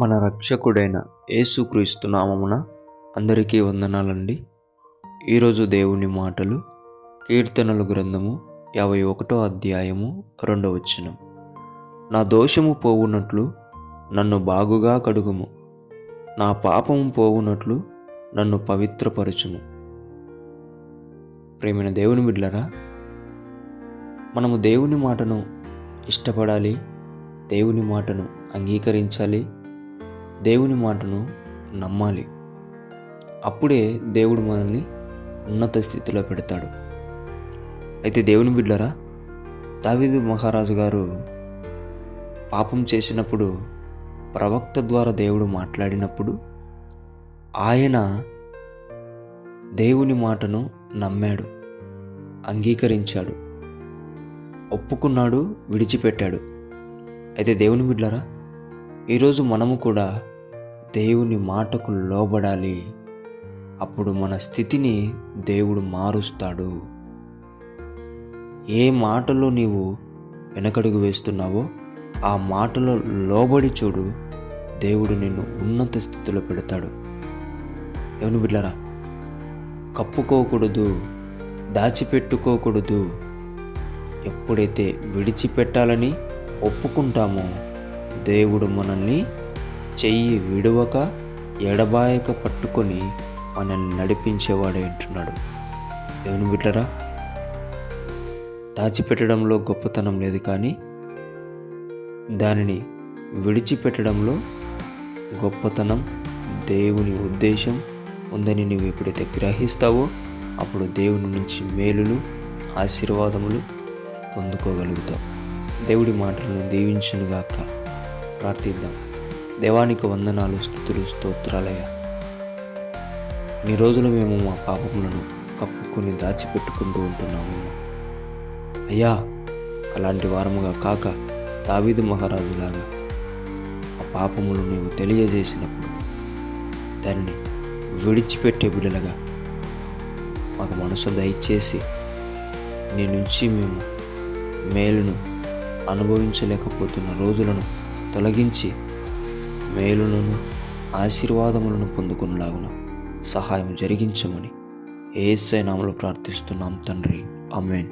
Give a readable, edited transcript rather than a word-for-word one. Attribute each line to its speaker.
Speaker 1: మన రక్షకుడైన యేసుక్రీస్తు నామమున అందరికీ వందనాలండి. ఈరోజు దేవుని మాటలు కీర్తనల గ్రంథము 51వ అధ్యాయము 2వ వచనం. నా దోషము పోవునట్లు నన్ను బాగుగా కడుగుము, నా పాపము పోవునట్లు నన్ను పవిత్రపరచుము. ప్రేమైన దేవుని బిడ్డలారా, మనము దేవుని మాటను ఇష్టపడాలి, దేవుని మాటను అంగీకరించాలి, దేవుని మాటను నమ్మాలి. అప్పుడే దేవుడు మనల్ని ఉన్నత స్థితిలో పెడతాడు. అయితే దేవుని బిడ్డలారా, దావీదు మహారాజు గారు పాపం చేసినప్పుడు ప్రవక్త ద్వారా దేవుడు మాట్లాడినప్పుడు ఆయన దేవుని మాటను నమ్మాడు, అంగీకరించాడు, ఒప్పుకున్నాడు, విడిచిపెట్టాడు. అయితే దేవుని బిడ్డలారా, ఈరోజు మనము కూడా దేవుని మాటకు లోబడాలి. అప్పుడు మన స్థితిని దేవుడు మారుస్తాడు. ఏ మాటలో నీవు వెనకడుగు వేస్తున్నావో ఆ మాటలో లోబడి చూడు, దేవుడు నిన్ను ఉన్నత స్థితిలో పెడతాడు. దేవుని బిడ్డలారా, కప్పుకోకూడదు, దాచిపెట్టుకోకూడదు. ఎప్పుడైతే విడిచిపెట్టాలని ఒప్పుకుంటామో దేవుడు మనల్ని చెయ్యి విడవక ఎడబాయక పట్టుకొని మనల్ని నడిపించేవాడే అంటున్నాడు. దేవుని బిడ్డలారా, దాచిపెట్టడంలో గొప్పతనం లేదు, కానీ దానిని విడిచిపెట్టడంలో గొప్పతనం, దేవుని ఉద్దేశం ఉందని నీవు ఎప్పుడైతే గ్రహిస్తావో అప్పుడు దేవుని నుంచి మేలులు, ఆశీర్వాదములు పొందుకోగలుగుతావు. దేవుడి మాటలను దీవించునుగాక. ప్రార్థిద్దాం. దేవానికి వందనాలు, స్తుతులు, స్తోత్రాలయ్యా. ఇన్ని రోజులు మేము మా పాపములను కప్పుకొని దాచిపెట్టుకుంటూ ఉంటున్నాము అయ్యా. అలాంటి వారముగా కాక దావీదు మహారాజులాగా ఆ పాపములు నీవు తెలియజేసినప్పుడు దానిని విడిచిపెట్టే బిడ్డలుగా మాకు మనసు దయచేసి నీ నుంచి మేము మేలును అనుభవించలేకపోతున్న రోజులను తొలగించి మేలులను, ఆశీర్వాదములను పొందుకునేలాగున సహాయం జరిగించమని యేసయ్య నామములో ప్రార్థిస్తున్నాం తండ్రి. ఆమేన్.